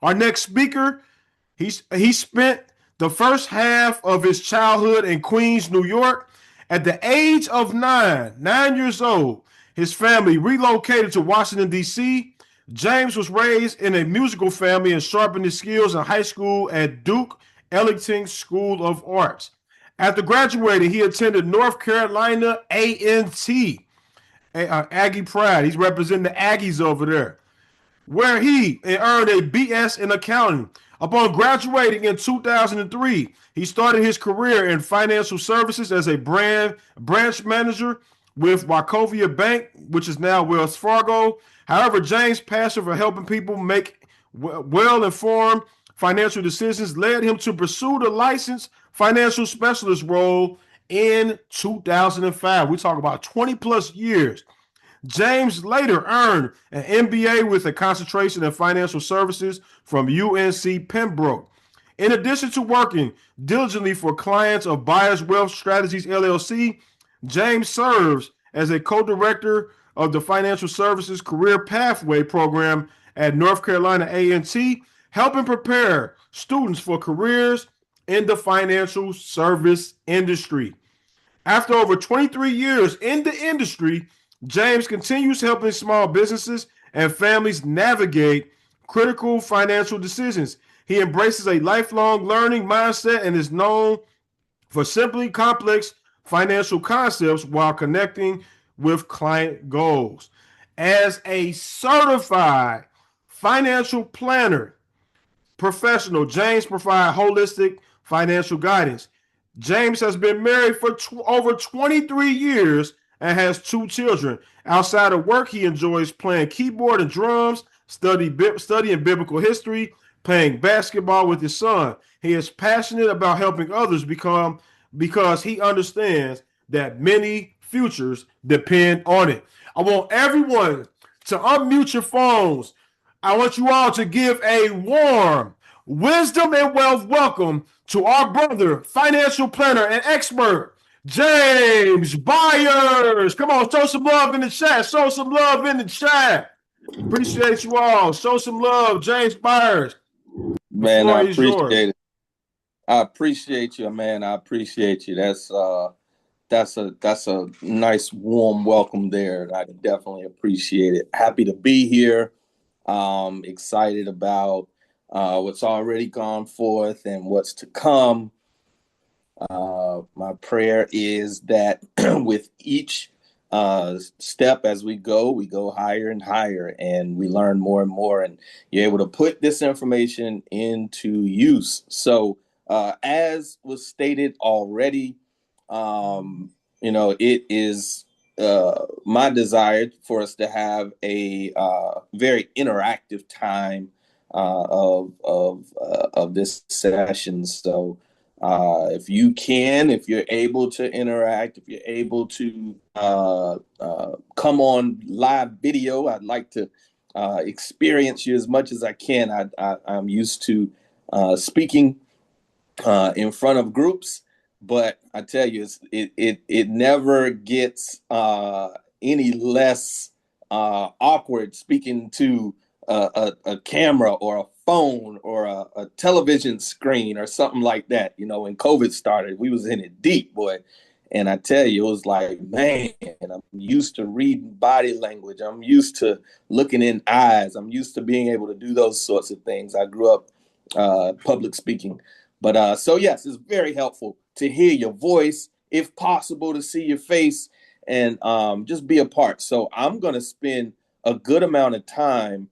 Our next speaker, he spent the first half of his childhood in Queens, New York. At the age of 9 years old, his family relocated to Washington, D.C. James was raised in a musical family and sharpened his skills in high school at Duke Ellington School of Arts. After graduating, he attended North Carolina A&T, Aggie Pride. He's representing the Aggies over there, where he earned a BS in accounting. Upon graduating in 2003, he started his career in financial services as a branch manager with Wachovia Bank, which is now Wells Fargo. However, James' passion for helping people make well-informed financial decisions led him to pursue the licensed financial specialist role in 2005. We talk about 20 plus years. James later earned an MBA with a concentration in financial services from UNC Pembroke. In addition to working diligently for clients of Byers Wealth Strategies LLC, James serves as a co-director of the Financial Services Career Pathway Program at North Carolina A&T, helping prepare students for careers in the financial service industry. After over 23 years in the industry, James continues helping small businesses and families navigate critical financial decisions. He embraces a lifelong learning mindset and is known for simply complex financial concepts while connecting with client goals. As a certified financial planner professional, James provides holistic financial guidance. James has been married for over 23 years and has two children. Outside of work, he enjoys playing keyboard and drums, studying biblical history, playing basketball with his son. He is passionate about helping others become because he understands that many futures depend on it. I want everyone to unmute your phones. I want you all to give a warm wisdom and wealth welcome to our brother, financial planner and expert, James Byers. Come on, show some love in the chat. Show some love in the chat. Appreciate you all. Show some love, James Byers. The Man, floor I is yours. appreciate it. I appreciate you, man. I appreciate you. That's a nice warm welcome there. I definitely appreciate it. Happy to be here. Excited about what's already gone forth and what's to come. My prayer is that with each step as we go higher and higher, and we learn more and more, and you're able to put this information into use. So, as was stated already, it is my desire for us to have a very interactive time of this session. So, if you're able to interact, if you're able to come on live video, I'd like to experience you as much as I can. I'm used to speaking in front of groups, but I tell you, it never gets any less awkward speaking to a camera or a phone or a television screen or something like that. When COVID started, we was in it deep, boy. And I tell you, it was like, man, I'm used to reading body language. I'm used to looking in eyes. I'm used to being able to do those sorts of things. I grew up public speaking. But so, yes, it's very helpful to hear your voice, if possible, to see your face and just be a part. So I'm going to spend a good amount of time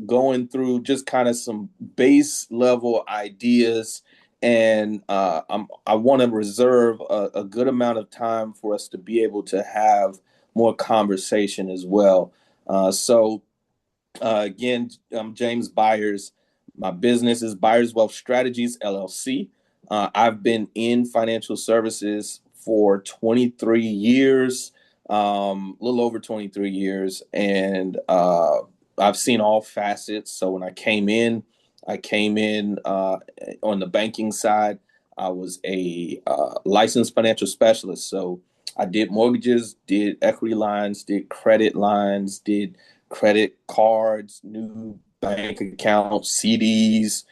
going through just kind of some base level ideas. And I want to reserve a good amount of time for us to be able to have more conversation as well. Again, I'm James Byers. My business is Byers Wealth Strategies, LLC. I've been in financial services for 23 years, a little over 23 years. And I've seen all facets. So when I came in on the banking side. I was a licensed financial specialist. So I did mortgages, did equity lines, did credit lines, did credit cards, new bank accounts, CDs,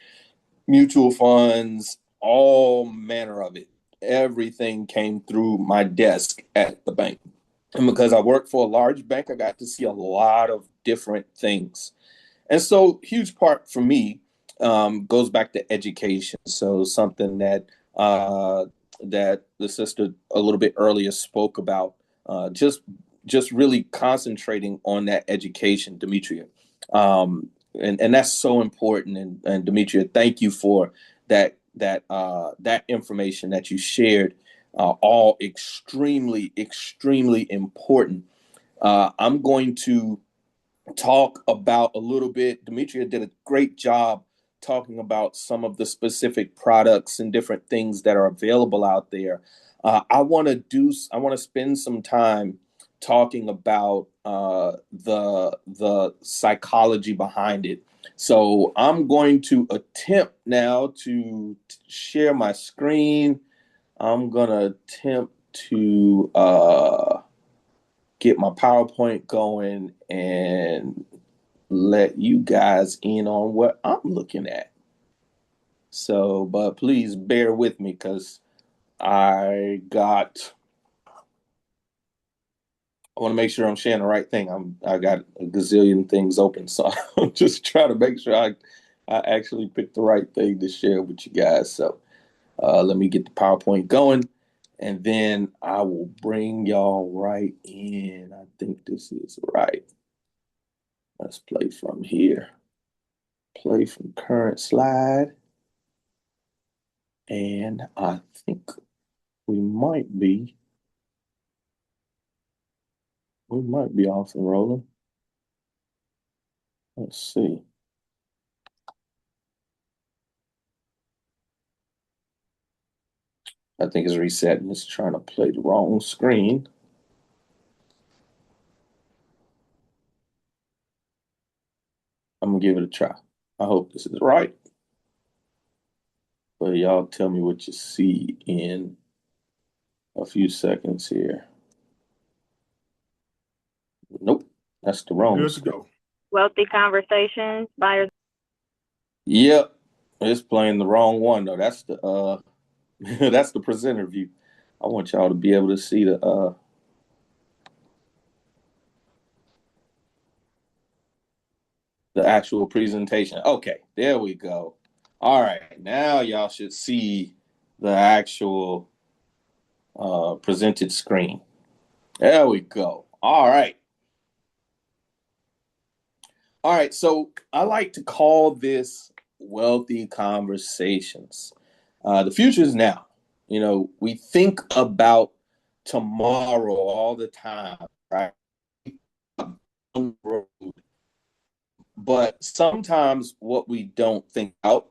mutual funds, all manner of it. Everything came through my desk at the bank. And because I worked for a large bank, I got to see a lot of different things. And so, huge part for me goes back to education. So, something that that the sister a little bit earlier spoke about, just really concentrating on that education, Demetria. And that's so important. And Demetria, thank you for that information that you shared. All extremely, extremely important. I'm going to talk about a little bit. Demetria did a great job talking about some of the specific products and different things that are available out there. I want to spend some time talking about the psychology behind it. So I'm going to attempt now to share my screen. I'm gonna attempt to get my PowerPoint going and let you guys in on what I'm looking at. So, but please bear with me because I want to make sure I'm sharing the right thing. I got a gazillion things open, so I'm just trying to make sure I actually picked the right thing to share with you guys. So let me get the PowerPoint going, and then I will bring y'all right in. I think this is right. Let's play from here. Play from current slide. And I think we might be off and rolling. Let's see. I think it's resetting. It's trying to play the wrong screen. I'm gonna give it a try. I hope this is right. But y'all tell me what you see in a few seconds here. Nope, that's the wrong Good to screen. go. Wealthy Conversations, Byers. Yep, it's playing the wrong one though. That's the that's the presenter view. I want y'all to be able to see the actual presentation. Okay, there we go. All right, now y'all should see the actual presented screen. There we go. All right. All right, so I like to call this wealthy conversations. The future is now. You know, we think about tomorrow all the time, right? But sometimes what we don't think about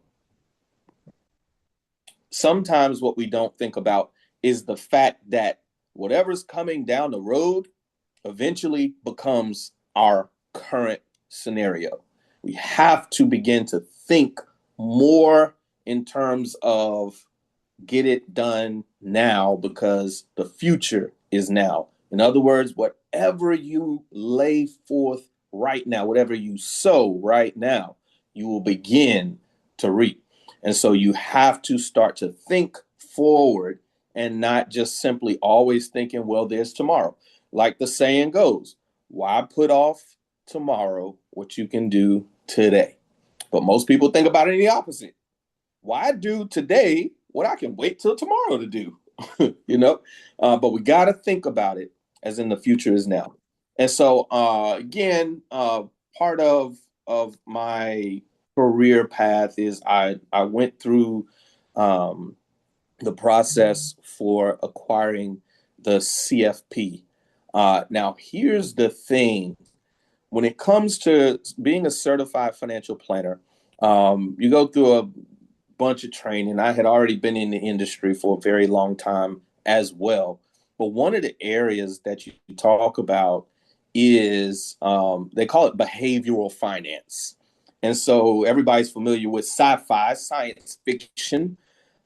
is the fact that whatever's coming down the road eventually becomes our current scenario. We have to begin to think more in terms of get it done now because the future is now. In other words, whatever you lay forth right now, whatever you sow right now, you will begin to reap. And so you have to start to think forward and not just simply always thinking, well, there's tomorrow. Like the saying goes, why put off tomorrow what you can do today? But most people think about it in the opposite. Why do today what I can wait till tomorrow to do? you know, but we got to think about it as in the future is now. And so again, part of my career path is I went through the process for acquiring the CFP. Now, here's the thing. When it comes to being a certified financial planner, you go through a bunch of training. I had already been in the industry for a very long time as well. But one of the areas that you talk about is they call it behavioral finance. And so everybody's familiar with sci-fi, science fiction.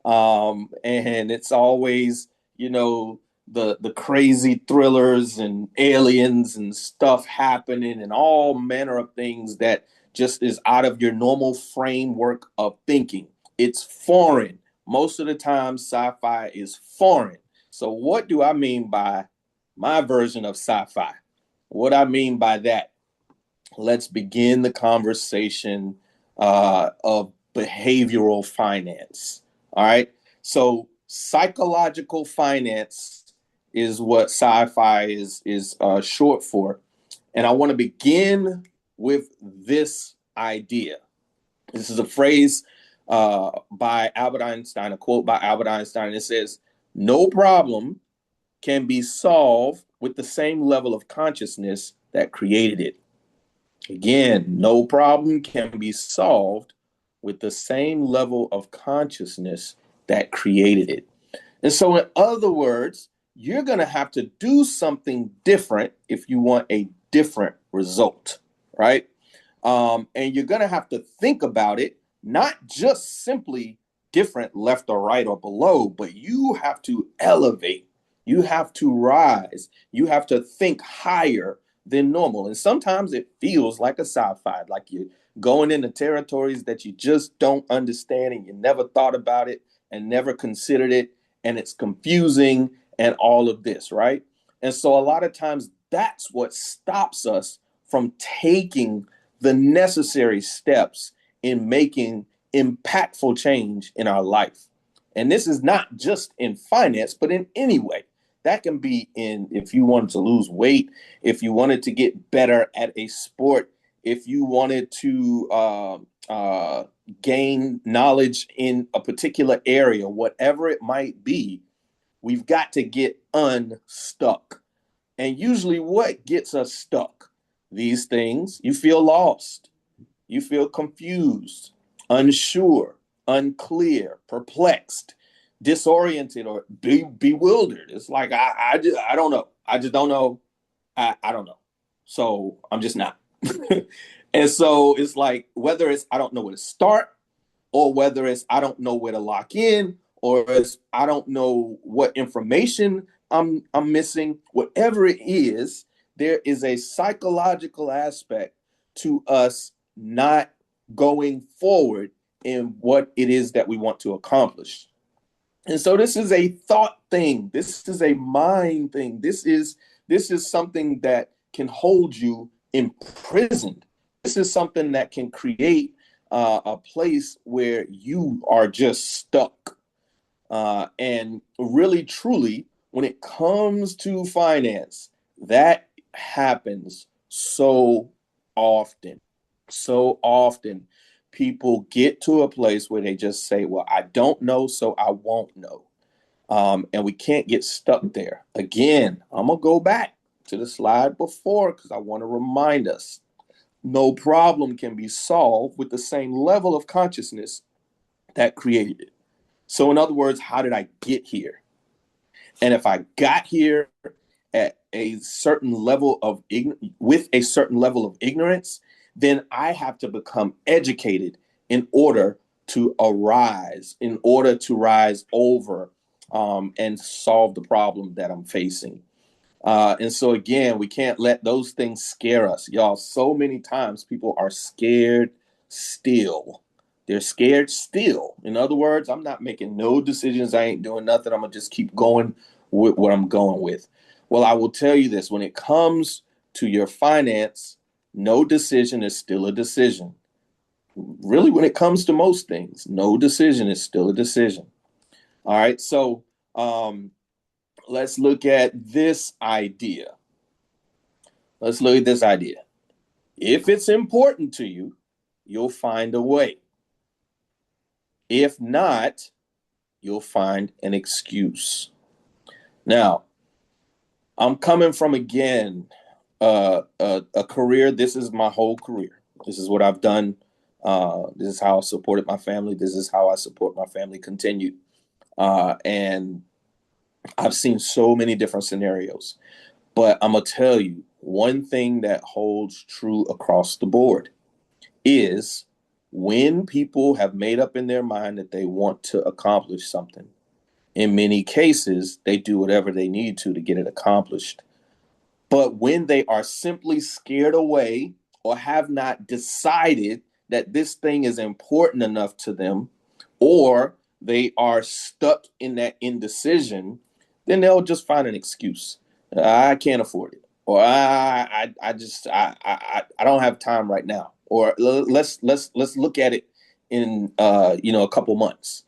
And it's always, you know, the crazy thrillers and aliens and stuff happening and all manner of things that just is out of your normal framework of thinking. It's foreign. Most of the time, sci-fi is foreign. So what do I mean by my version of sci-fi? What I mean by that, let's begin the conversation of behavioral finance. All right. So psychological finance is what sci-fi is short for. And I want to begin with this idea. This is a phrase by Albert Einstein, a quote by Albert Einstein. It says, "No problem can be solved with the same level of consciousness that created it." Again, no problem can be solved with the same level of consciousness that created it. And so, in other words, you're going to have to do something different if you want a different result, right? And you're going to have to think about it, not just simply different left or right or below, but you have to elevate. You have to rise. You have to think higher than normal. And sometimes it feels like a sci-fi, like you're going into territories that you just don't understand and you never thought about it and never considered it. And it's confusing and all of this, right? And so a lot of times that's what stops us from taking the necessary steps in making impactful change in our life. And this is not just in finance, but in any way. That can be in if you wanted to lose weight, if you wanted to get better at a sport, if you wanted to gain knowledge in a particular area, whatever it might be, we've got to get unstuck. And usually what gets us stuck? These things, you feel lost, you feel confused, unsure, unclear, perplexed, disoriented, or bewildered. It's like, I don't know. I just don't know. I don't know. So I'm just not. And so it's like, whether it's I don't know where to start, or whether it's I don't know where to lock in, or it's I don't know what information I'm missing, whatever it is, there is a psychological aspect to us not going forward in what it is that we want to accomplish. And so this is a thought thing. This is a mind thing. This is something that can hold you imprisoned. This is something that can create a place where you are just stuck. And really, truly, when it comes to finance, that happens so often. So often people get to a place where they just say, well, I don't know, so I won't know. And we can't get stuck there. Again, I'm going to go back to the slide before because I want to remind us. No problem can be solved with the same level of consciousness that created it. So in other words, how did I get here? And if I got here at a certain level of with a certain level of ignorance, then I have to become educated in order to arise, in order to rise over and solve the problem that I'm facing. And so again, we can't let those things scare us. Y'all, so many times people are scared still. They're scared still. In other words, I'm not making no decisions. I ain't doing nothing. I'm going to just keep going with what I'm going with. Well, I will tell you this. When it comes to your finance, no decision is still a decision. Really, when it comes to most things, no decision is still a decision. All right. So let's look at this idea. Let's look at this idea. If it's important to you, you'll find a way. If not, you'll find an excuse. Now, I'm coming from, again, a career. This is my whole career. This is what I've done. This is how I supported my family. This is how I support my family continued. And I've seen so many different scenarios. But I'm going to tell you, one thing that holds true across the board is when people have made up in their mind that they want to accomplish something, in many cases, they do whatever they need to get it accomplished. But when they are simply scared away or have not decided that this thing is important enough to them, or they are stuck in that indecision, then they'll just find an excuse. I can't afford it, or I don't have time right now, or let's look at it in a couple months.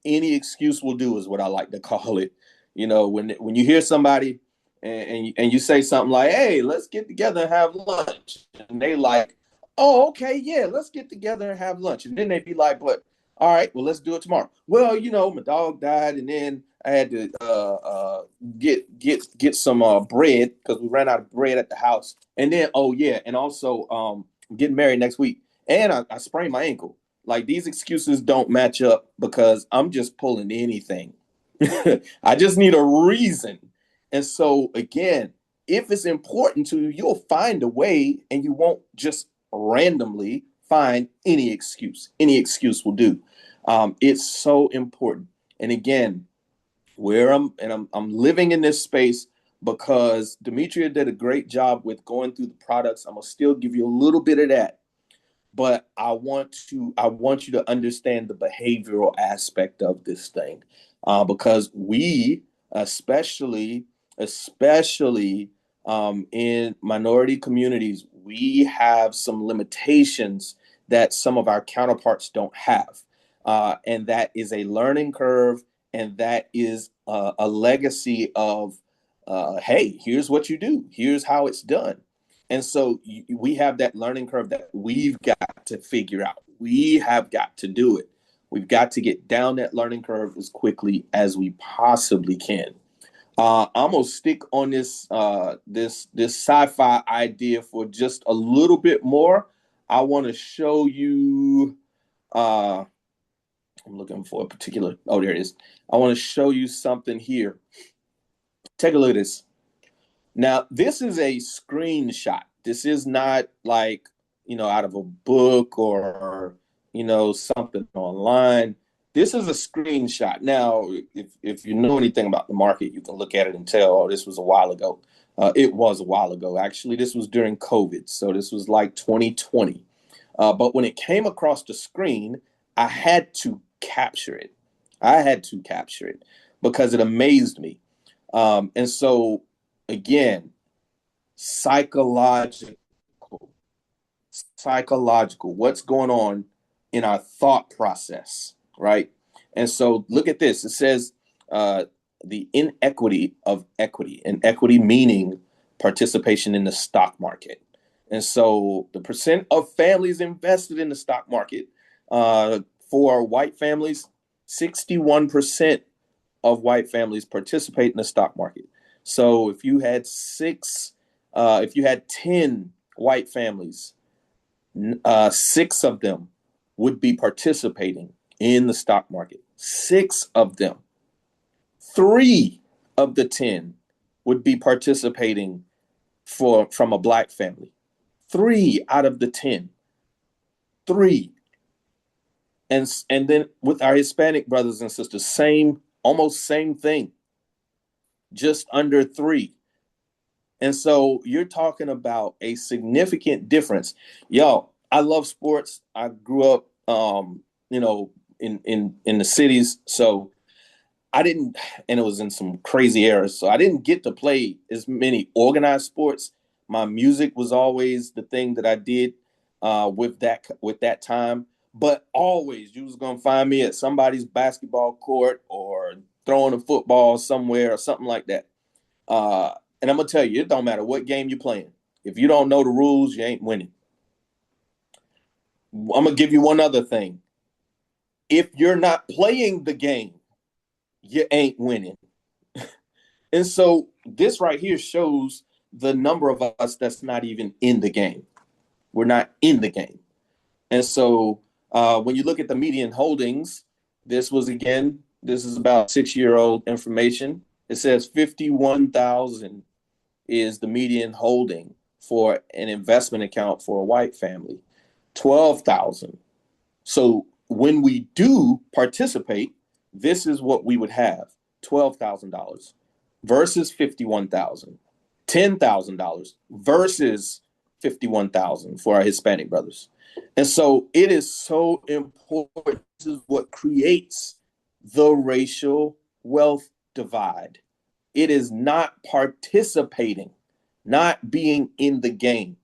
Any excuse will do is what I like to call it. When you hear somebody and you say something like, "Hey, let's get together and have lunch," and they like, "Oh, okay, yeah, let's get together and have lunch," and then they be like, "But all right, well, let's do it tomorrow." Well, my dog died, and then I had to get some bread because we ran out of bread at the house, and then oh yeah, and also I'm getting married next week, and I sprained my ankle. Like, these excuses don't match up because I'm just pulling anything. I just need a reason. And so again, if it's important to you, you'll find a way, and you won't just randomly find any excuse. Any excuse will do. It's so important. And again, I'm living in this space because Demetria did a great job with going through the products. I'm gonna still give you a little bit of that, but I want you to understand the behavioral aspect of this thing, because we, especially in minority communities, we have some limitations that some of our counterparts don't have, and that is a learning curve, and that is a legacy of, hey, here's what you do, here's how it's done. And so we have that learning curve that we've got to figure out. We have got to do it. We've got to get down that learning curve as quickly as we possibly can. I'm gonna stick on this sci-fi idea for just a little bit more. I want to show you. I'm looking for a particular. Oh, there it is. I want to show you something here. Take a look at this. Now, this is a screenshot. This is not like, out of a book or, something online. This is a screenshot. Now, if you know anything about the market, you can look at it and tell, oh, this was a while ago. It was a while ago. Actually, this was during COVID. So this was like 2020. But when it came across the screen, I had to capture it. Because it amazed me. And so, again, psychological, what's going on in our thought process, right? And so look at this. It says the inequity of equity, and equity meaning participation in the stock market. And so the percent of families invested in the stock market, for white families, 61% of white families participate in the stock market. So if you had 10 white families, 6 of them would be participating in the stock market. 6 of them. 3 of the 10 would be participating from a black family. 3 out of the 10. 3. And then with our Hispanic brothers and sisters, almost same thing. Just under 3. And so you're talking about a significant difference. Yo, I love sports. I grew up, in the cities. So I didn't, and it was in some crazy eras. So I didn't get to play as many organized sports. My music was always the thing that I did with that time. But always, you was gonna find me at somebody's basketball court or throwing a football somewhere or something like that. And I'm going to tell you, it don't matter what game you're playing. If you don't know the rules, you ain't winning. I'm going to give you one other thing. If you're not playing the game, you ain't winning. And so this right here shows the number of us that's not even in the game. We're not in the game. And so when you look at the median holdings, this is about 6-year-old information. It says 51,000 is the median holding for an investment account for a white family. 12,000. So when we do participate, this is what we would have: $12,000 versus 51,000, $10,000 versus 51,000 for our Hispanic brothers. And so it is so important. This is what creates the racial wealth divide. It is not participating, not being in the game.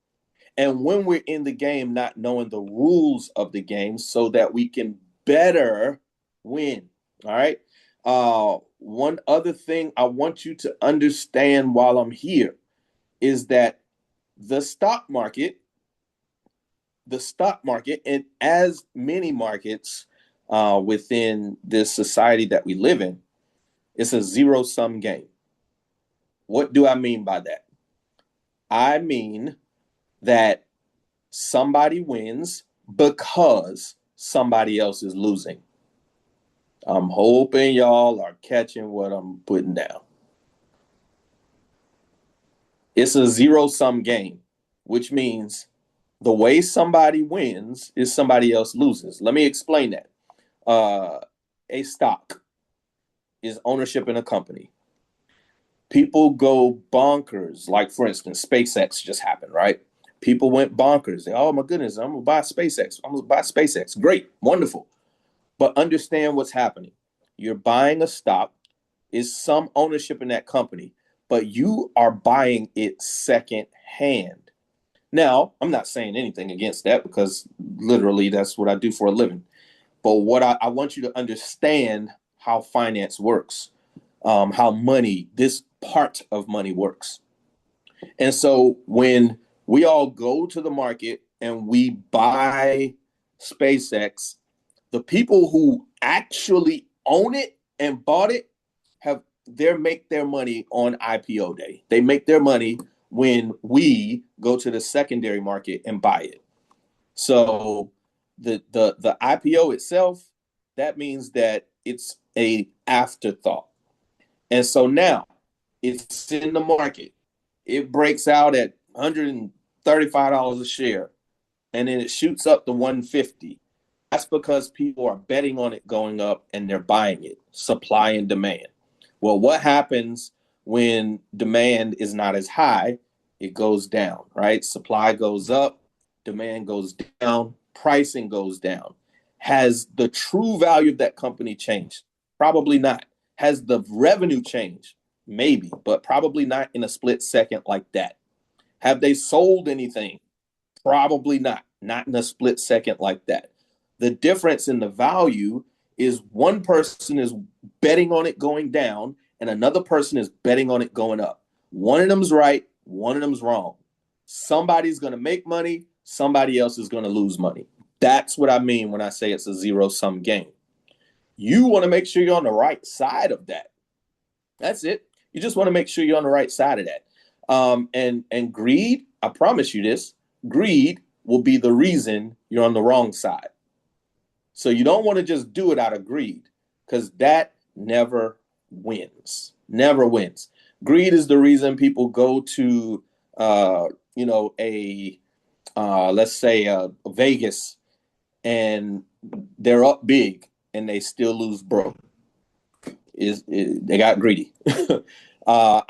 And when we're in the game, not knowing the rules of the game so that we can better win. All right. One other thing I want you to understand while I'm here is that the stock market, and as many markets within this society that we live in, it's a zero-sum game. What do I mean by that? I mean that somebody wins because somebody else is losing. I'm hoping y'all are catching what I'm putting down. It's a zero-sum game, which means the way somebody wins is somebody else loses. Let me explain that. A stock is ownership in a company. People go bonkers. Like, for instance, SpaceX just happened, right? People went bonkers. They, oh, my goodness, I'm going to buy SpaceX. I'm going to buy SpaceX. Great, wonderful. But understand what's happening. You're buying a stock. Is some ownership in that company, but you are buying it second hand. Now, I'm not saying anything against that because literally that's what I do for a living. But what I want you to understand how finance works, how money, this part of money works. And so when we all go to the market and we buy SpaceX, the people who actually own it and bought it make their money on IPO day. They make their money when we go to the secondary market and buy it. So the IPO itself, that means that it's a afterthought. And so now it's in the market. It breaks out at $135 a share, and then it shoots up to $150. That's because people are betting on it going up and they're buying it, supply and demand. Well, what happens when demand is not as high? It goes down, right? Supply goes up, demand goes down, pricing goes down. Has the true value of that company changed? Probably not. Has the revenue changed? Maybe, but probably not in a split second like that. Have they sold anything? Probably not. Not in a split second like that. The difference in the value is one person is betting on it going down and another person is betting on it going up. One of them's right, one of them's wrong. Somebody's going to make money, somebody else is going to lose money. That's what I mean when I say it's a zero-sum game. You want to make sure you're on the right side of that. That's it. You just want to make sure you're on the right side of that. And greed, I promise you this, greed will be the reason you're on the wrong side. So you don't want to just do it out of greed because that never wins. Never wins. Greed is the reason people go to, let's say Vegas, and they're up big and they still lose broke. They got greedy. I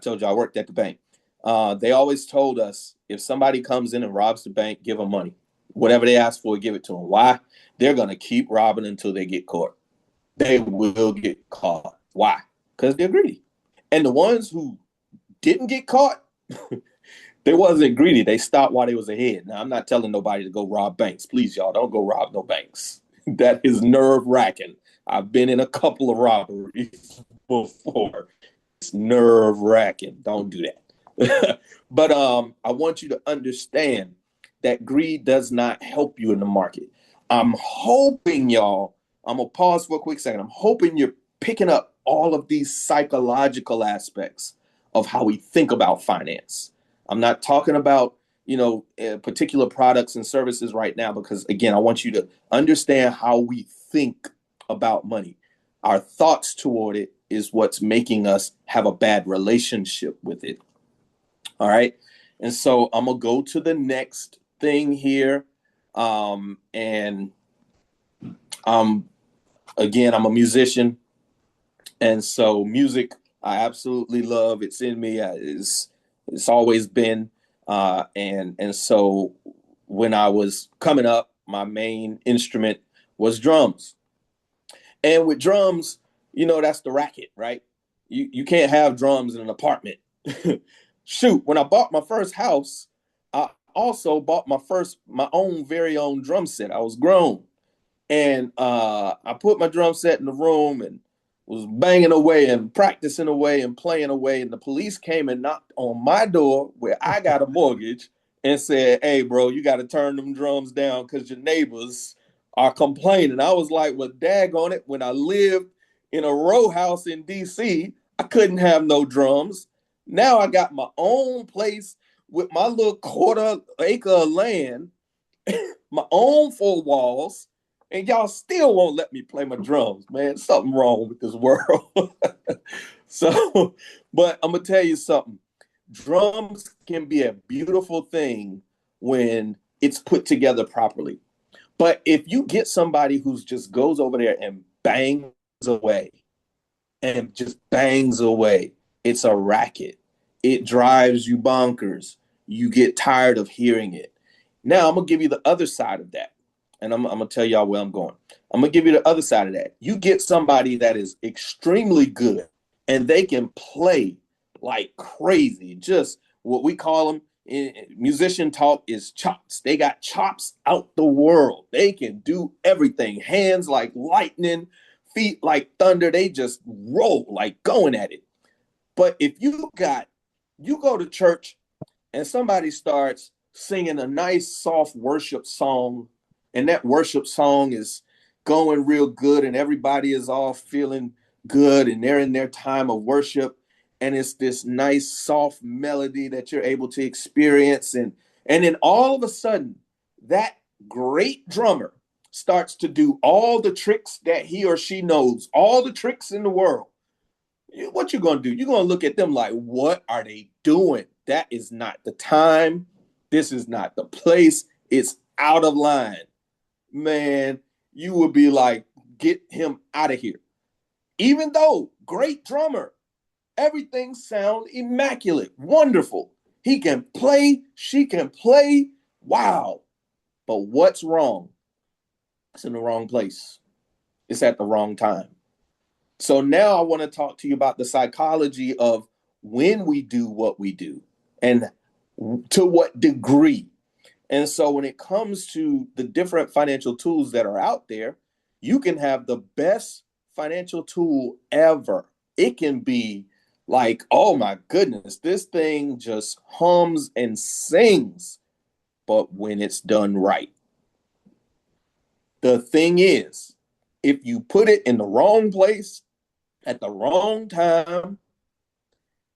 told you I worked at the bank. They always told us if somebody comes in and robs the bank, give them money. Whatever they ask for, give it to them. Why? They're going to keep robbing until they get caught. They will get caught. Why? Because they're greedy. And the ones who didn't get caught, they wasn't greedy. They stopped while they was ahead. Now, I'm not telling nobody to go rob banks. Please, y'all, don't go rob no banks. That is nerve-wracking. I've been in a couple of robberies before. It's nerve-wracking. Don't do that. But I want you to understand that greed does not help you in the market. I'm hoping y'all, I'm going to pause for a quick second. I'm hoping you're picking up all of these psychological aspects of how we think about finance. I'm not talking about, particular products and services right now, because again, I want you to understand how we think about money. Our thoughts toward it is what's making us have a bad relationship with it. All right. And so I'm going to go to the next thing here. Again, I'm a musician. And so music, I absolutely love. It's in me. It's always been. And so when I was coming up, my main instrument was drums. And with drums, that's the racket, right? You can't have drums in an apartment. Shoot, when I bought my first house, I also bought my own very own drum set. I was grown. And I put my drum set in the room and was banging away and practicing away and playing away. And the police came and knocked on my door where I got a mortgage and said, "Hey, bro, you got to turn them drums down because your neighbors are complaining." I was like, well, daggone it. When I lived in a row house in DC, I couldn't have no drums. Now I got my own place with my little quarter-acre of land, my own four walls, and y'all still won't let me play my drums, man. Something wrong with this world. So, but I'm gonna tell you something. Drums can be a beautiful thing when it's put together properly. But if you get somebody who's just goes over there and bangs away and just bangs away, it's a racket. It drives you bonkers. You get tired of hearing it. Now I'm gonna give you the other side of that. And I'm gonna tell y'all where I'm going. I'm gonna give you the other side of that. You get somebody that is extremely good and they can play like crazy. Just what we call them in musician talk is chops. They got chops out the world. They can do everything. Hands like lightning, feet like thunder. They just roll like going at it. But if you go to church and somebody starts singing a nice soft worship song, and that worship song is going real good and everybody is all feeling good and they're in their time of worship, and it's this nice soft melody that you're able to experience, and then all of a sudden that great drummer starts to do all the tricks that he or she knows, all the tricks in the world. What you gonna do? You're gonna look at them like, what are they doing? That is not the time. This is not the place. It's out of line. Man, you would be like, get him out of here. Even though great drummer, everything sound immaculate, wonderful. He can play, she can play. Wow. But what's wrong? It's in the wrong place. It's at the wrong time. So now I want to talk to you about the psychology of when we do what we do and to what degree. And so when it comes to the different financial tools that are out there, you can have the best financial tool ever. It can be like, oh my goodness, this thing just hums and sings. But when it's done right, the thing is, if you put it in the wrong place at the wrong time,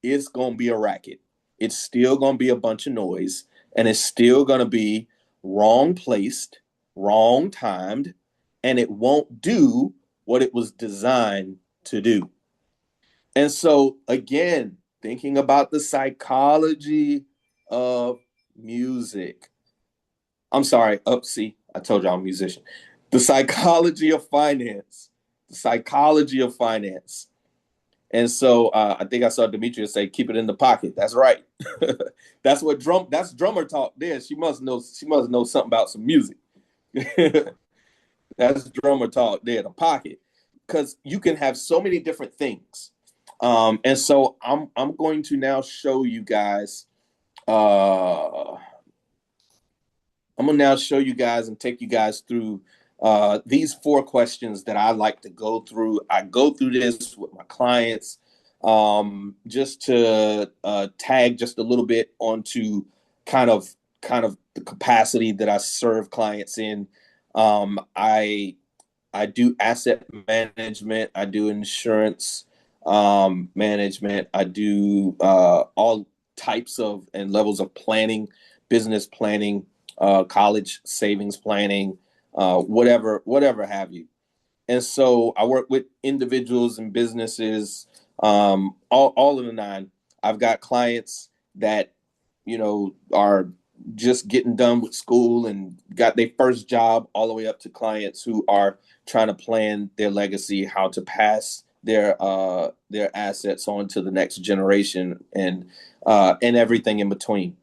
it's going to be a racket. It's still going to be a bunch of noise, and it's still going to be wrong placed, wrong timed, and it won't do what it was designed to do. And so, again, thinking about the psychology of music. I'm sorry. See, I told you I'm a musician. The psychology of finance. The psychology of finance. And so I think I saw Demetria say, "Keep it in the pocket." That's right. That's drummer talk there. She must know something about some music. That's drummer talk there, the pocket. Because you can have so many different things. And so I'm going to now show you guys. I'm gonna now show you guys and take you guys through these 4 questions that I like to go through. I go through this with my clients just to tag just a little bit onto kind of the capacity that I serve clients in. I do asset management. I do insurance management. I do all types of and levels of planning, business planning, college savings planning, whatever have you. And so I work with individuals and businesses, all in the nine. I've got clients that, are just getting done with school and got their first job, all the way up to clients who are trying to plan their legacy, how to pass their assets on to the next generation, and everything in between.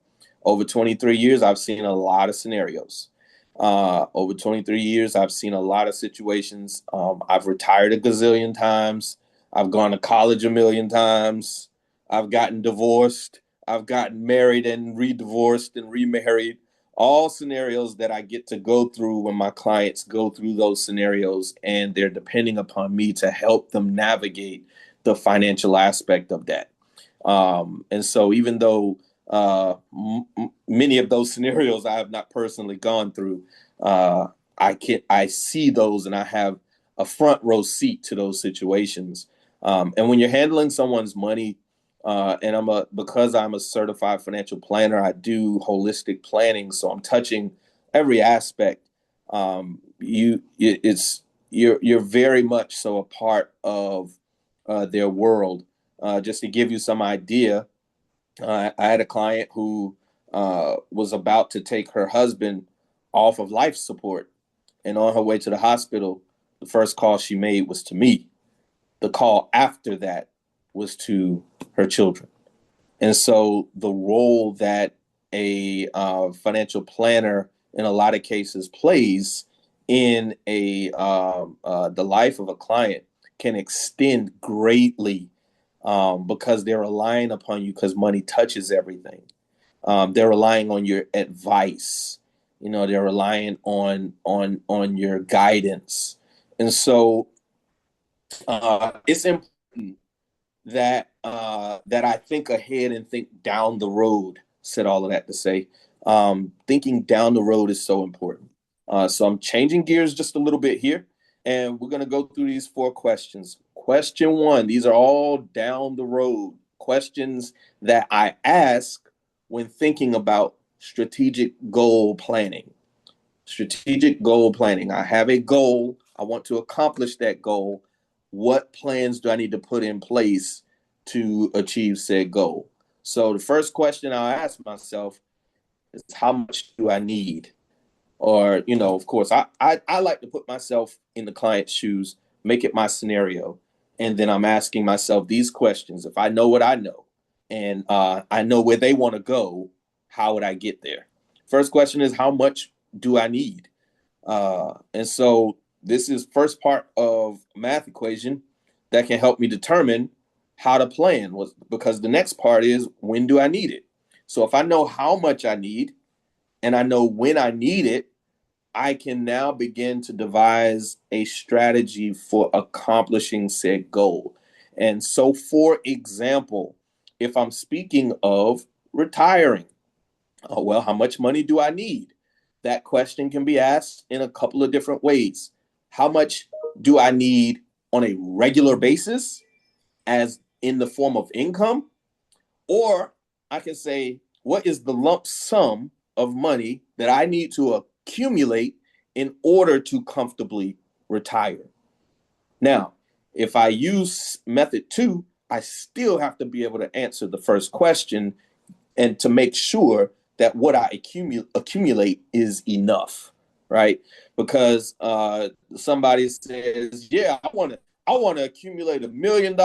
Over 23 years, I've seen a lot of scenarios. Over 23 years, I've seen a lot of situations. I've retired a gazillion times. I've gone to college a million times. I've gotten divorced. I've gotten married and re-divorced and remarried. All scenarios that I get to go through when my clients go through those scenarios, and they're depending upon me to help them navigate the financial aspect of that. And so even though many of those scenarios I have not personally gone through, I see those and I have a front row seat to those situations. And when you're handling someone's money, and because I'm a certified financial planner, I do holistic planning, so I'm touching every aspect. You're very much so a part of their world. Just to give you some idea, I had a client who was about to take her husband off of life support, and on her way to the hospital, the first call she made was to me. The call after that was to her children. And so the role that a financial planner in a lot of cases plays in the life of a client can extend greatly, because they're relying upon you, because money touches everything. They're relying on your advice. They're relying on your guidance. And so it's important that I think ahead and think down the road. Said all of that to say, thinking down the road is so important. So I'm changing gears just a little bit here, and we're going to go through these 4 questions. Question 1, these are all down the road questions that I ask when thinking about strategic goal planning. Strategic goal planning. I have a goal. I want to accomplish that goal. What plans do I need to put in place to achieve said goal? So the first question I'll ask myself is, how much do I need? Or, of course, I like to put myself in the client's shoes, make it my scenario. And then I'm asking myself these questions. If I know what I know, and I know where they want to go, how would I get there? First question is, how much do I need? And so this is first part of math equation that can help me determine how to plan, because the next part is, when do I need it? So if I know how much I need and I know when I need it, I can now begin to devise a strategy for accomplishing said goal. And so, for example, if I'm speaking of retiring, well, how much money do I need? That question can be asked in a couple of different ways. How much do I need on a regular basis, as in the form of income? Or I can say, what is the lump sum of money that I need to accumulate in order to comfortably retire? Now, if I use method 2, I still have to be able to answer the first question, and to make sure that what I accumulate is enough, right? Because somebody says, "Yeah, I want to accumulate $1 million."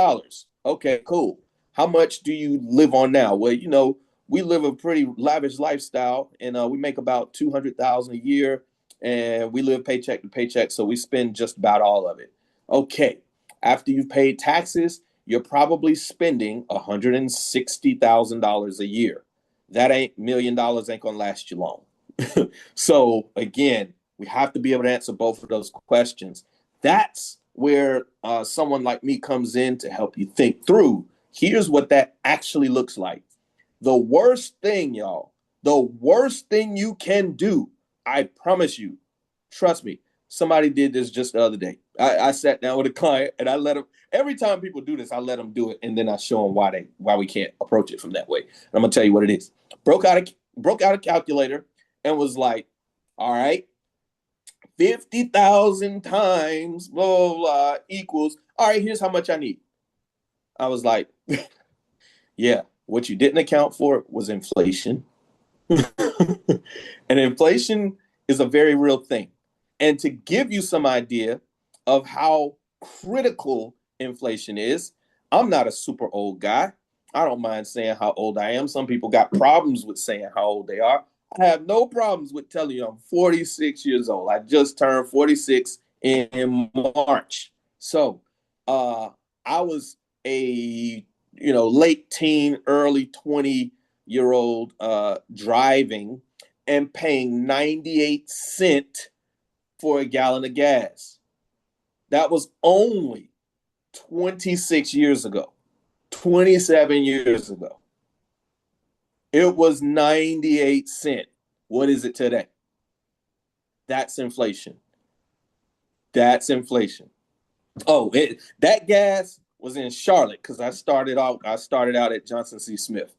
Okay, cool. How much do you live on now? Well, we live a pretty lavish lifestyle, and we make about $200,000 a year, and we live paycheck to paycheck, so we spend just about all of it. Okay, after you've paid taxes, you're probably spending $160,000 a year. That $1 million ain't gonna last you long. So again, we have to be able to answer both of those questions. That's where someone like me comes in to help you think through. Here's what that actually looks like. The worst thing, y'all, the worst thing you can do, I promise you, trust me, somebody did this just the other day. I sat down with a client, and I let them, every time people do this, I let them do it, and then I show them why we can't approach it from that way. And I'm gonna tell you what it is. Broke out a calculator and was like, all right, 50,000 times blah, blah, blah equals, all right, here's how much I need. I was like, yeah, what you didn't account for was inflation. And inflation is a very real thing. And to give you some idea of how critical inflation is, I'm not a super old guy. I don't mind saying how old I am. Some people got problems with saying how old they are. I have no problems with telling you I'm 46 years old. I just turned 46 in March. So I was a late teen, early 20-year old driving and paying 98 cents for a gallon of gas. That was only 26 years ago, 27 years ago. It was 98 cents. What is it today? That's inflation. That's inflation. Oh, that gas was in Charlotte because I started out at Johnson C. Smith.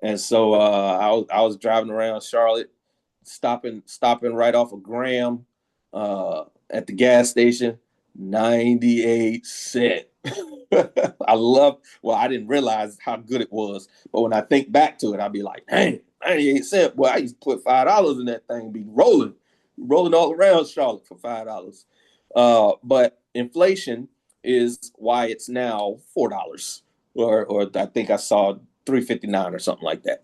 And so I was driving around Charlotte, stopping right off of Graham at the gas station, 98 cents. I didn't realize how good it was. But when I think back to it, I'll be like, dang, 98 cents. Boy, I used to put $5 in that thing and be rolling all around Charlotte for $5. But inflation is why it's now $4, or I think I saw $3.59 or something like that.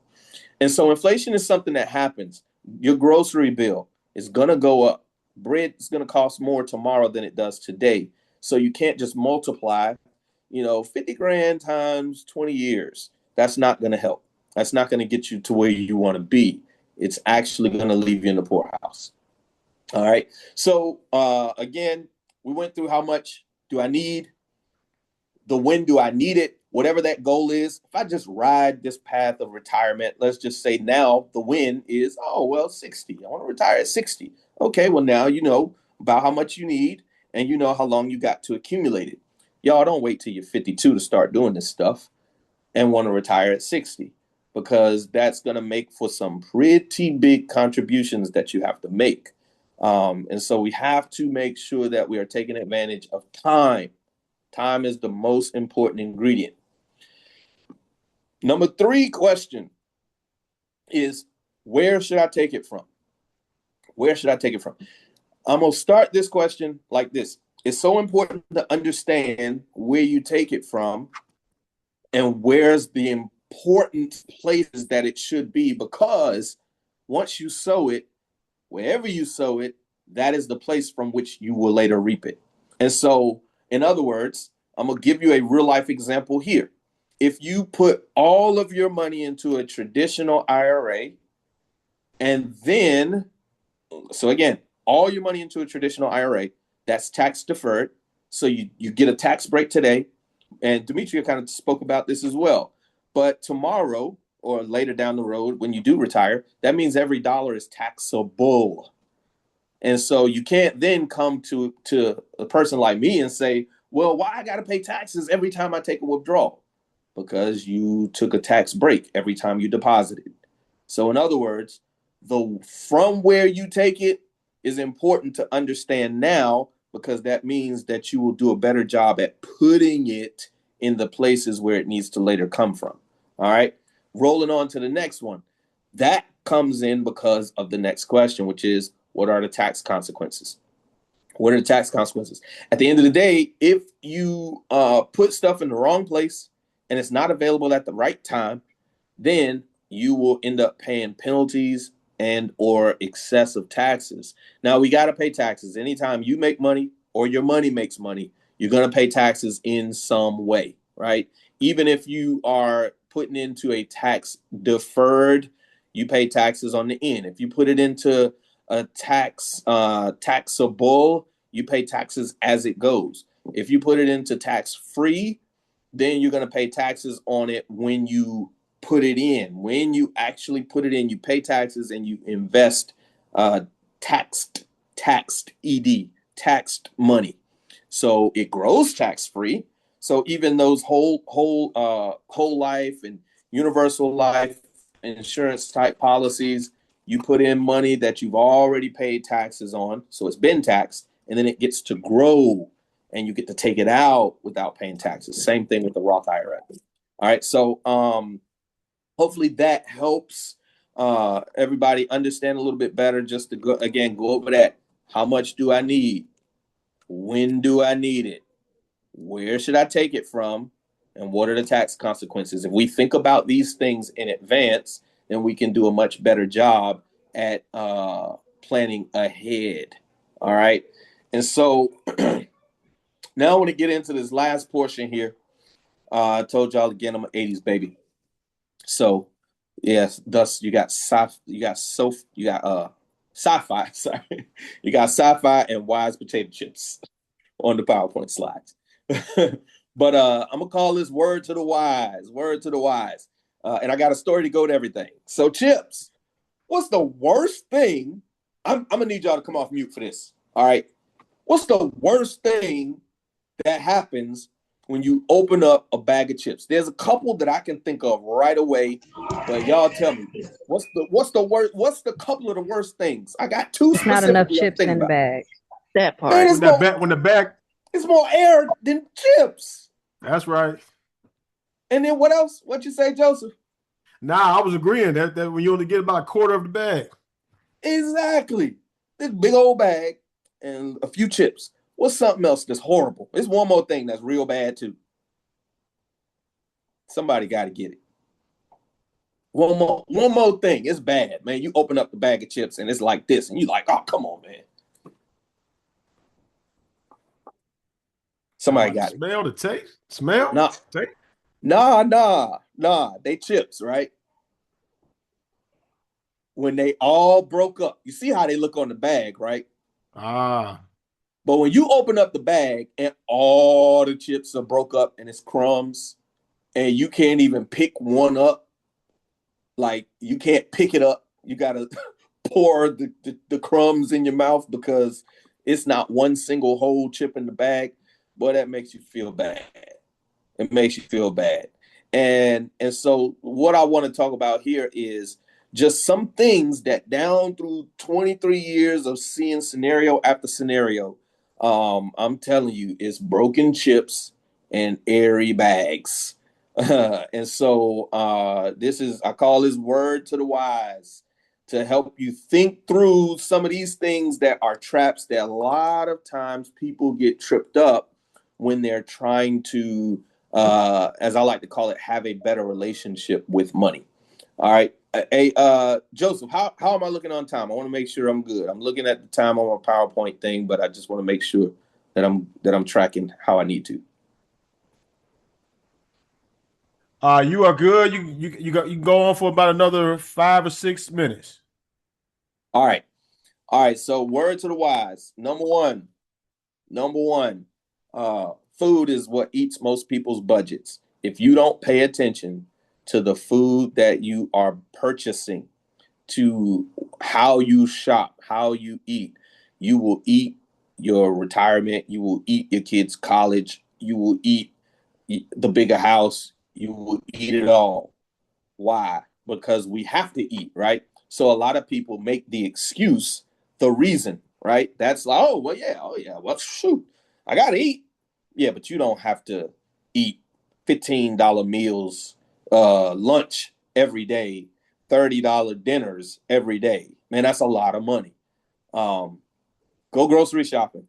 And so inflation is something that happens. Your grocery bill is going to go up. Bread is going to cost more tomorrow than it does today. So you can't just multiply, 50 grand times 20 years. That's not going to help. That's not going to get you to where you want to be. It's actually going to leave you in the poorhouse. All right. So again, we went through how much do I need, when do I need it, whatever that goal is. If I just ride this path of retirement, let's just say now the win is, 60. I want to retire at 60. Okay, well, now you know about how much you need and you know how long you got to accumulate it. Y'all don't wait till you're 52 to start doing this stuff and want to retire at 60, because that's going to make for some pretty big contributions that you have to make. And so we have to make sure that we are taking advantage of time. Time is the most important ingredient. Number 3 question is, where should I take it from? Where should I take it from? I'm going to start this question like this. It's so important to understand where you take it from and where's the important places that it should be, because once you sow it, wherever you sow it, that is the place from which you will later reap it. And so, in other words, I'm going to give you a real life example here. If you put all of your money into a traditional IRA, and then, so again, all your money into a traditional IRA, that's tax deferred. So you get a tax break today. And Demetria kind of spoke about this as well. But tomorrow or later down the road, when you do retire, that means every dollar is taxable. And so you can't then come to a person like me and say, well, why I got to pay taxes every time I take a withdrawal? Because you took a tax break every time you deposited. So in other words, from where you take it is important to understand now, because that means that you will do a better job at putting it in the places where it needs to later come from. All right. Rolling on to the next one. That comes in because of the next question, which is, what are the tax consequences? What are the tax consequences? At the end of the day, if you put stuff in the wrong place and it's not available at the right time, then you will end up paying penalties and or excessive taxes. Now, we got to pay taxes. Anytime you make money or your money makes money, you're going to pay taxes in some way, right? Even if you are putting into a tax deferred, you pay taxes on the end. If you put it into a taxable, you pay taxes as it goes. If you put it into tax free, then you're going to pay taxes on it when you put it in. When you actually put it in, you pay taxes and you invest taxed money. So it grows tax free. So even those whole life and universal life insurance type policies, you put in money that you've already paid taxes on, so it's been taxed, and then it gets to grow and you get to take it out without paying taxes. Same thing with the Roth IRA. All right, so hopefully that helps everybody understand a little bit better, just to go over that. How much do I need? When do I need it? Where should I take it from? and what are the tax consequences. If we think about these things in advance, then we can do a much better job at planning ahead. All right. And so now I want to get into this last portion here. I told y'all again, I'm an 80s baby. So yes, thus you got sci-fi, sorry. You got sci-fi and Wise potato chips on the PowerPoint slides. But I'm gonna call this word to the wise, and I got a story to go to everything. So Chips, what's the worst thing? I'm gonna need y'all to come off mute for this. All right. What's the worst thing that happens when you open up a bag of chips? There's a couple that I can think of right away, but y'all tell me what's the worst? What's the couple of the worst things? I got two It's not enough specifically I'm chips thinking in the about. bag. That part. Man, When the bag, it's more air than chips. that's right. And then what else? What you say, Joseph? Nah, I was agreeing that when you only get about a quarter of the bag. Exactly. This big old bag and a few chips. What's something else that's horrible? There's one more thing that's real bad too. Somebody got to get it. One more thing. It's bad, man. You open up the bag of chips and it's like this, and you like, oh, come on, man. Somebody got it. Smell the taste. Smell? Nah. Taste? Nah. They chips, right? When they all broke up, you see how they look on the bag, right? Ah. But when you open up the bag and all the chips are broke up and it's crumbs, and you can't even pick one up, like you can't pick it up. You gotta pour the crumbs in your mouth because it's not one single whole chip in the bag. Boy, that makes you feel bad. It makes you feel bad. And so what I want to talk about here is just some things that down through 23 years of seeing scenario after scenario, I'm telling you, it's broken chips and airy bags. And so I call this word to the wise to help you think through some of these things that are traps that a lot of times people get tripped up when they're trying to, as I like to call it, have a better relationship with money. All right. Hey, Joseph, how am I looking on time? I want to make sure I'm good. I'm looking at the time on my PowerPoint thing, but I just want to make sure that I'm tracking how I need to. You are good. You can go on for about another 5 or 6 minutes. All right. So word to the wise. Number one, food is what eats most people's budgets. If you don't pay attention to the food that you are purchasing, to how you shop, how you eat, you will eat your retirement, you will eat your kids' college, you will eat the bigger house, you will eat it all. Why? Because we have to eat, right? So a lot of people make the excuse the reason, right? That's like, oh yeah, well shoot, I gotta eat. Yeah, but you don't have to eat $15 meals, lunch every day, $30 dinners every day. Man, that's a lot of money. Go grocery shopping.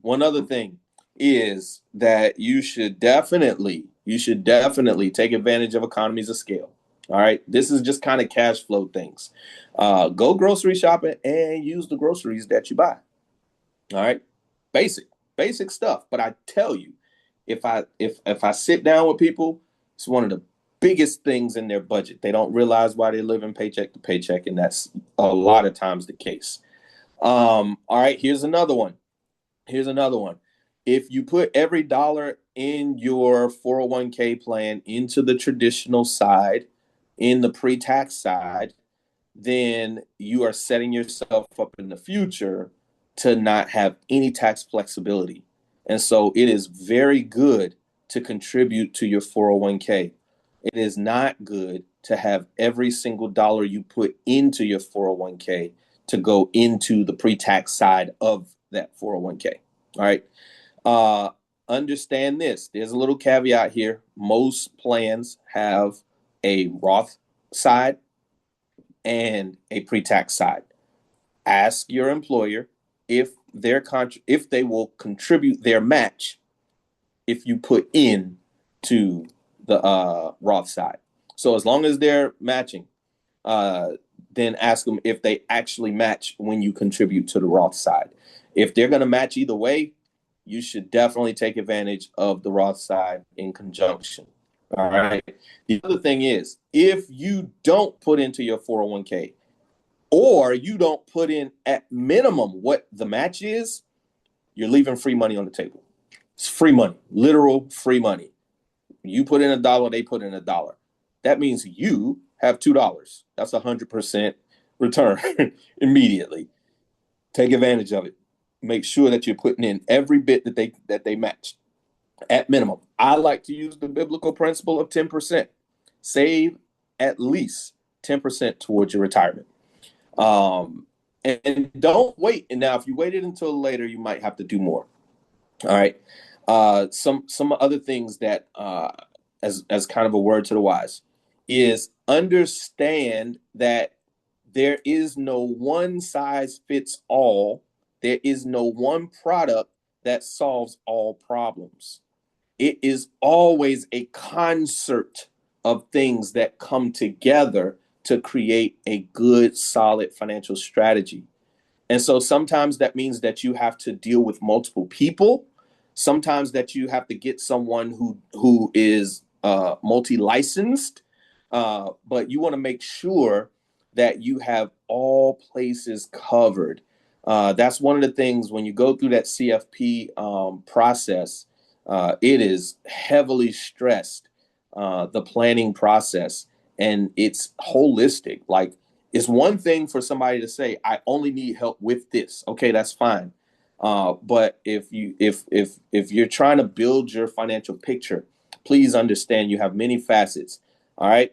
One other thing is that you should definitely take advantage of economies of scale. All right. This is just kind of cash flow things. Go grocery shopping and use the groceries that you buy. All right. Basic stuff. But I tell you, if I sit down with people, it's one of the biggest things in their budget. They don't realize why they're living paycheck to paycheck, and that's a lot of times the case. All right, here's another one. If you put every dollar in your 401k plan into the traditional side, in the pre-tax side, then you are setting yourself up in the future to not have any tax flexibility. And so it is very good to contribute to your 401k. It is not good to have every single dollar you put into your 401k to go into the pre-tax side of that 401k. All right. Understand this. There's a little caveat here. Most plans have a Roth side and a pre-tax side. Ask your employer if they will contribute their match if you put in to the Roth side. So as long as they're matching, then ask them if they actually match when you contribute to the Roth side. If they're going to match either way, you should definitely take advantage of the Roth side in conjunction. All right. The other thing is, if you don't put into your 401k, or you don't put in at minimum what the match is, you're leaving free money on the table. It's free money, literal free money. You put in $1, they put in $1. That means you have $2. That's 100% return immediately. Take advantage of it. Make sure that you're putting in every bit that they match at minimum. I like to use the biblical principle of 10%. Save at least 10% towards your retirement. And don't wait. And now, if you waited until later, you might have to do more. All right. Some other things that, as kind of a word to the wise, is understand that there is no one size fits all. There is no one product that solves all problems. It is always a concert of things that come together to create a good, solid financial strategy. And so sometimes that means that you have to deal with multiple people. Sometimes that you have to get someone who is multi-licensed, but you want to make sure that you have all places covered. That's one of the things when you go through that CFP process, it is heavily stressed, the planning process, and it's holistic. Like, it's one thing for somebody to say, I only need help with this. Okay, that's fine. But if you're trying to build your financial picture, please understand you have many facets. All right.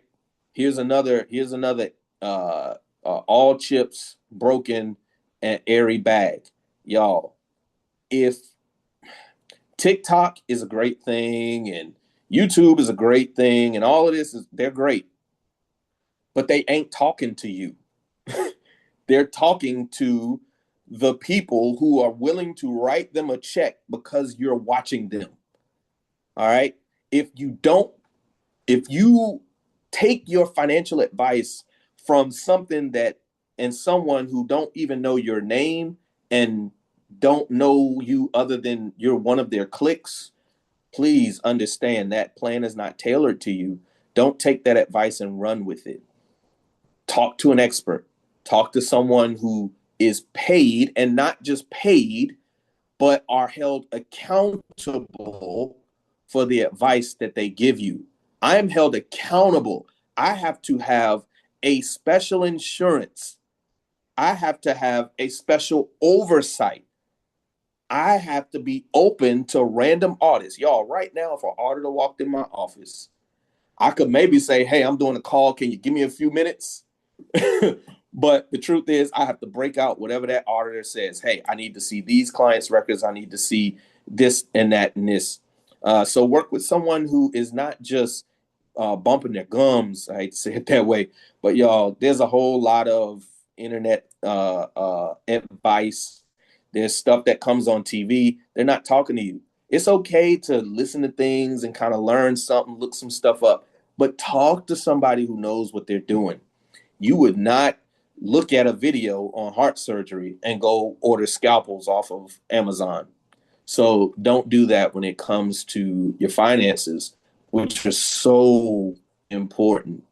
Here's another all chips broken and airy bag. Y'all, if TikTok is a great thing and YouTube is a great thing and all of this they're great, but they ain't talking to you. They're talking to the people who are willing to write them a check because you're watching them. All right. If you take your financial advice from someone who don't even know your name and don't know you other than you're one of their clicks, please understand that plan is not tailored to you. Don't take that advice and run with it. Talk to an expert. Talk to someone who is paid, and not just paid, but are held accountable for the advice that they give you. I am held accountable. I have to have a special insurance. I have to have a special oversight. I have to be open to random audits. Y'all, right now, if an auditor walked in my office, I could maybe say, hey, I'm doing a call. Can you give me a few minutes? But the truth is, I have to break out whatever that auditor says. Hey, I need to see these clients' records. I need to see this and that and this. So work with someone who is not just bumping their gums. I hate to say it that way. But y'all, there's a whole lot of internet advice. There's stuff that comes on TV. They're not talking to you. It's okay to listen to things and kind of learn something, look some stuff up, but talk to somebody who knows what they're doing. You would not look at a video on heart surgery and go order scalpels off of Amazon. So don't do that when it comes to your finances, which are so important.